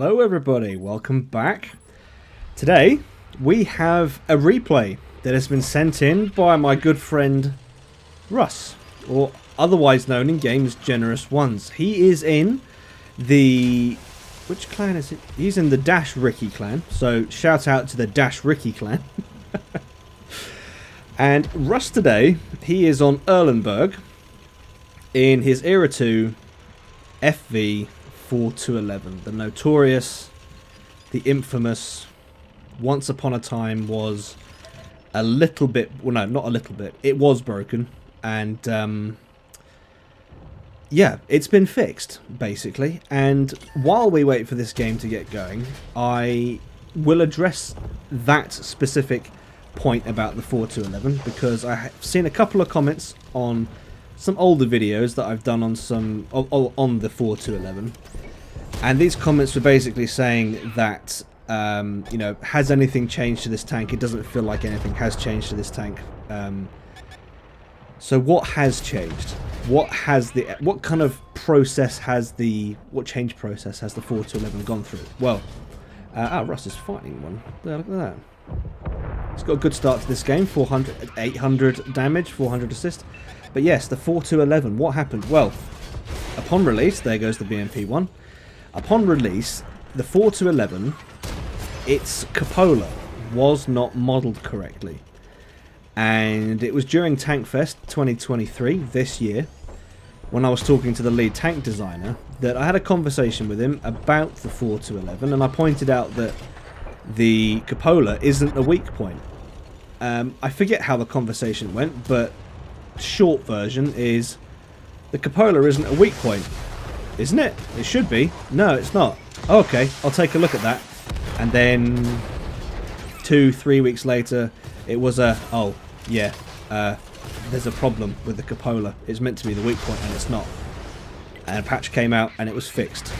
Hello everybody, welcome back. Today we have a replay that has been sent in by my good friend Russ, or otherwise known in games Generous Ones. He is in the... which clan is it? He's in the Dash Ricky clan, so shout out to the Dash Ricky clan. And Russ today, he is on Erlenberg in his Era 2 FV 4-11, the notorious, the infamous, once upon a time was a little bit, well no, not a little bit, it was broken, and yeah, it's been fixed, basically, and while we wait for this game to get going, I will address that specific point about the 4-11, because I have seen a couple of comments on some older videos that I've done on some on the 4-11, and these comments were basically saying that you know, has anything changed to this tank? It doesn't feel like anything has changed to this tank. So what has changed? What kind of process has what change process has the 4-11 gone through? Well, Russ is fighting one. There, look at that. He's got a good start to this game. 800 damage, 400 assist. But yes, the 4-11, what happened? Well, upon release, there goes the BMP-1. Upon release, the 4-11, its cupola was not modelled correctly. And it was during Tank Fest 2023, this year, when I was talking to the lead tank designer, that I had a conversation with him about the 4-11, and I pointed out that the cupola isn't a weak point. I forget how the conversation went, but short version is the cupola isn't a weak point, isn't it? It should be. No, it's not. Okay, I'll take a look at that. And then 2-3 weeks later, it was oh yeah, there's a problem with the cupola. It's meant to be the weak point and it's not. And a patch came out and it was fixed.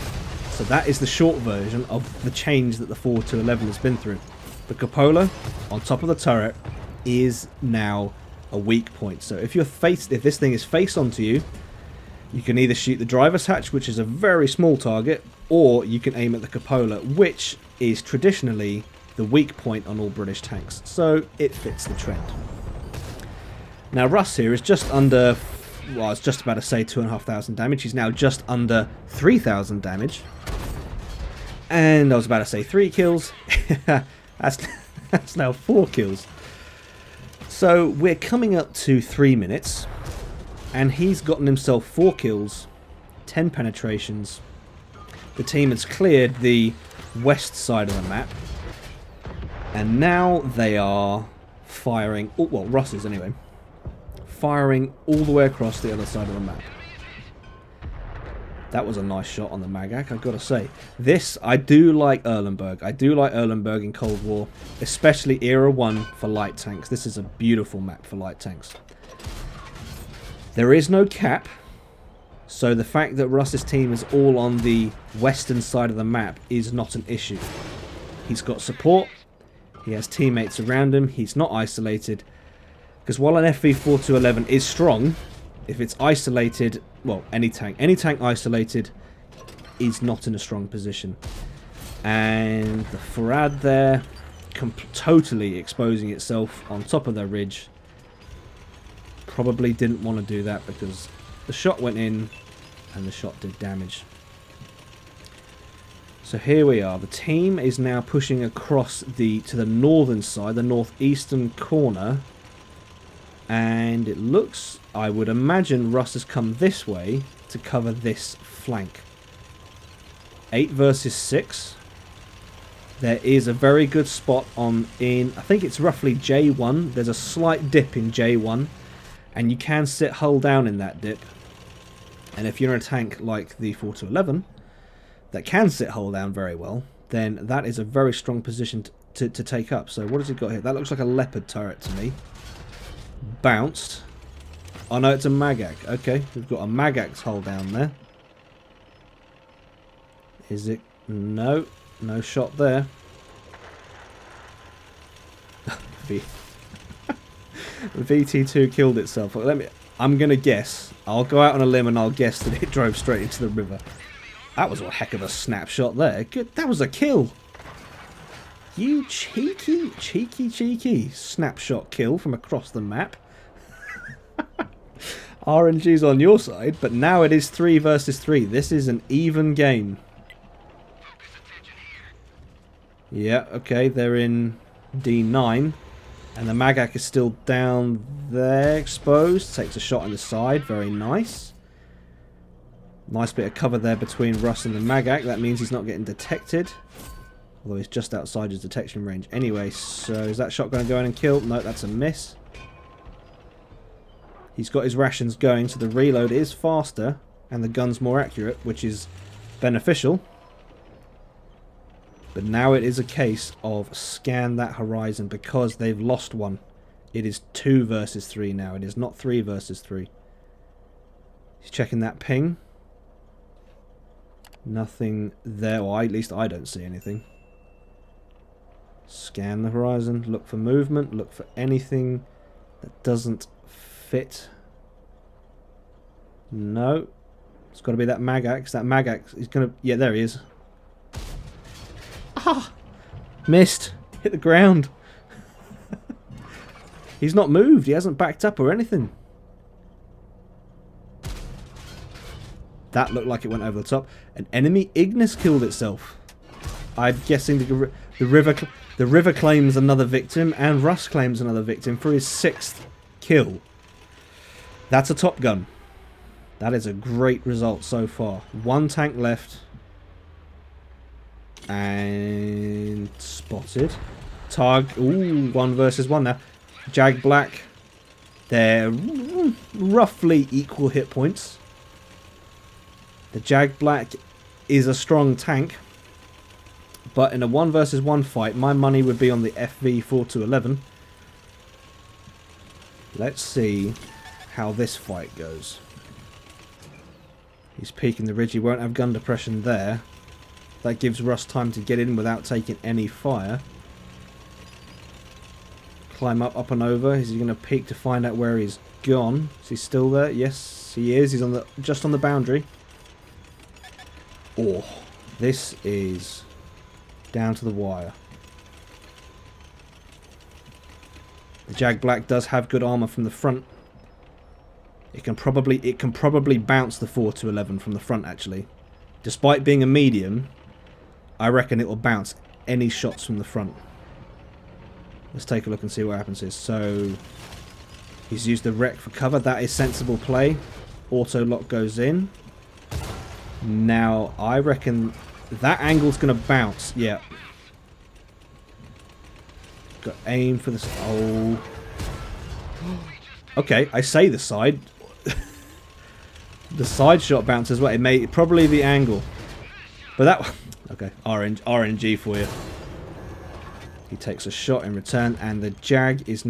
So that is the short version of the change that the 4-11 has been through. The cupola on top of the turret is now a weak point. So if this thing is face onto you, you can either shoot the driver's hatch, which is a very small target, or you can aim at the cupola, which is traditionally the weak point on all British tanks. So it fits the trend. Now Russ here is just under, well, I was just about to say 2,500 damage. He's now just under 3,000 damage. And I was about to say 3 kills. That's now 4 kills. So we're coming up to 3 minutes, and he's gotten himself 4 kills, 10 penetrations. The team has cleared the west side of the map, and now they are firing, well, Russ is anyway, firing all the way across the other side of the map. That was a nice shot on the Magak, I've got to say. I do like Erlenberg. I do like Erlenberg in Cold War, especially Era 1 for light tanks. This is a beautiful map for light tanks. There is no cap, so the fact that Russ's team is all on the western side of the map is not an issue. He's got support, he has teammates around him, he's not isolated. Because while an FV 4-11 is strong, if it's isolated, well, any tank isolated is not in a strong position. And the Farad there, totally exposing itself on top of their ridge. Probably didn't want to do that because the shot went in and the shot did damage. So here we are. The team is now pushing across to the northern side, the northeastern corner. And it looks, I would imagine Russ has come this way to cover this flank. 8 versus 6. There is a very good spot I think it's roughly J1. There's a slight dip in J1. And you can sit hull down in that dip. And if you're in a tank like the 4-11 that can sit hull down very well, then that is a very strong position to take up. So what has he got here? That looks like a leopard turret to me. Bounced. Oh no, it's a Magak. Okay, we've got a Magak's hull down there. Is it? No. No shot there. The VT2 killed itself. I'm going to guess. I'll go out on a limb and I'll guess that it drove straight into the river. That was a heck of a snapshot there. Good. That was a kill. You cheeky snapshot kill from across the map. RNG's on your side, but now it is 3 versus 3. This is an even game. Yeah, okay, they're in D9. And the Magak is still down there, exposed. Takes a shot on the side, very nice. Nice bit of cover there between Russ and the Magak. That means he's not getting detected. Although he's just outside his detection range. Anyway, so is that shot going to go in and kill? No, that's a miss. He's got his rations going, so the reload is faster. And the gun's more accurate, which is beneficial. But now it is a case of scan that horizon because they've lost one. It is 2 versus 3 now. It is not 3 versus 3. He's checking that ping. Nothing there. Well, at least I don't see anything. Scan the horizon. Look for movement. Look for anything that doesn't fit. No. It's got to be that Magak. That Magak is going to... Yeah, there he is. Ah! Missed. Hit the ground. He's not moved. He hasn't backed up or anything. That looked like it went over the top. An enemy Ignis killed itself. I'm guessing the river claims another victim, and Russ claims another victim for his 6th kill. That's a Top Gun. That is a great result so far. 1 tank left. And spotted. Targ. Ooh, 1 versus 1 now. Jag Black. They're roughly equal hit points. The Jag Black is a strong tank. But in a 1 versus 1 fight, my money would be on the FV-4211. Let's see how this fight goes. He's peeking the ridge. He won't have gun depression there. That gives Russ time to get in without taking any fire. Climb up and over. Is he going to peek to find out where he's gone? Is he still there? Yes, he is. He's on just on the boundary. Oh, this is down to the wire. The Jag Black does have good armor from the front. It can probably bounce the 4-11 from the front actually. Despite being a medium, I reckon it will bounce any shots from the front. Let's take a look and see what happens here. So he's used the wreck for cover. That is sensible play. Auto lock goes in. Now I reckon that angle's going to bounce. Yeah. Got aim for this. Oh. Okay, I say the side. The side shot bounces. Well, it may probably the angle, but that. Okay, RNG for you. He takes a shot in return, and the Jag is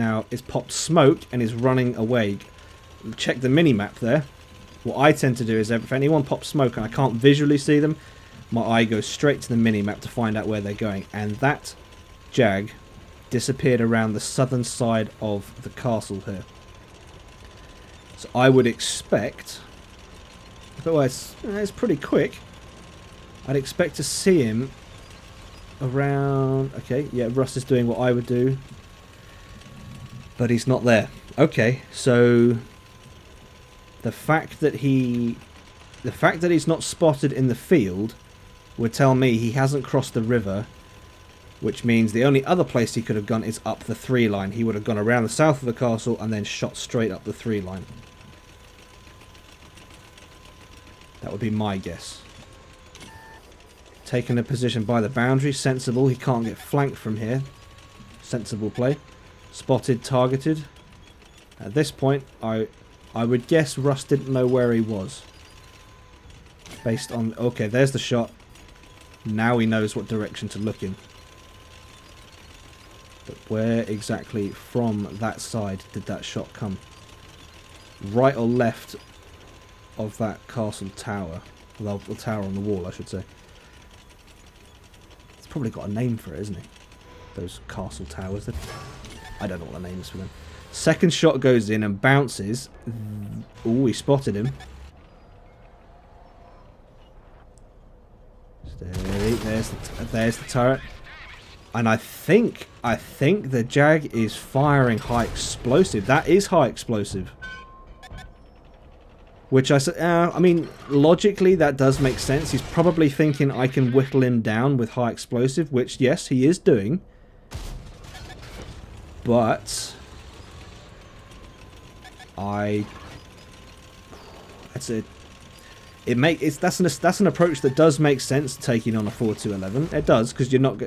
popped smoke and is running away. Check the mini-map there. What I tend to do is if anyone pops smoke and I can't visually see them, my eye goes straight to the mini-map to find out where they're going. And that Jag disappeared around the southern side of the castle here. So I would expect, otherwise it's pretty quick, I'd expect to see him around... Okay, yeah, Russ is doing what I would do. But he's not there. Okay, so the fact that he's not spotted in the field would tell me he hasn't crossed the river, which means the only other place he could have gone is up the 3 line. He would have gone around the south of the castle and then shot straight up the 3 line. That would be my guess. Taking a position by the boundary, sensible. He can't get flanked from here. Sensible play. Spotted, targeted. At this point, I would guess Russ didn't know where he was. Based on... Okay, there's the shot. Now he knows what direction to look in. But where exactly from that side did that shot come? Right or left of that castle tower? Well, the tower on the wall, I should say. It's probably got a name for it, isn't it? Those castle towers. I don't know what the name is for them. Second shot goes in and bounces. Ooh, he spotted him. There's the turret. And I think the Jag is firing high explosive. That is high explosive. Which I mean, logically that does make sense. He's probably thinking I can whittle him down with high explosive, which yes, he is doing. But that's an approach that does make sense, taking on a 4-2-11. It does, because you're not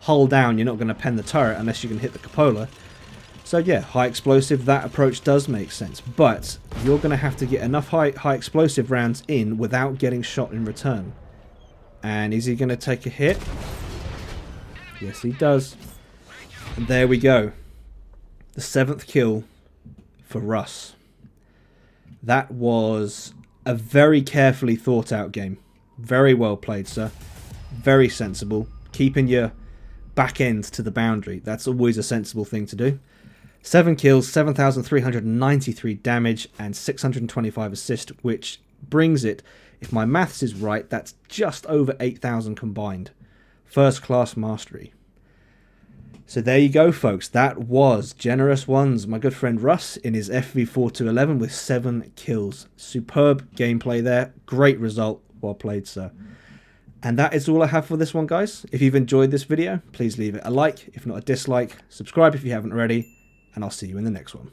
hull down, you're not going to pen the turret unless you can hit the cupola. So yeah, high explosive, that approach does make sense, but you're going to have to get enough high explosive rounds in without getting shot in return. And is he going to take a hit? Yes, he does. And there we go. The 7th kill for Russ. That was a very carefully thought out game. Very well played, sir. Very sensible. Keeping your back end to the boundary. That's always a sensible thing to do. 7 kills, 7,393 damage, and 625 assist, which brings it, if my maths is right, that's just over 8,000 combined. First class mastery. So there you go, folks. That was Generous Ones, my good friend Russ, in his FV4-11 with 7 kills. Superb gameplay there. Great result. Well played, sir. And that is all I have for this one, guys. If you've enjoyed this video, please leave it a like, if not a dislike. Subscribe if you haven't already, and I'll see you in the next one.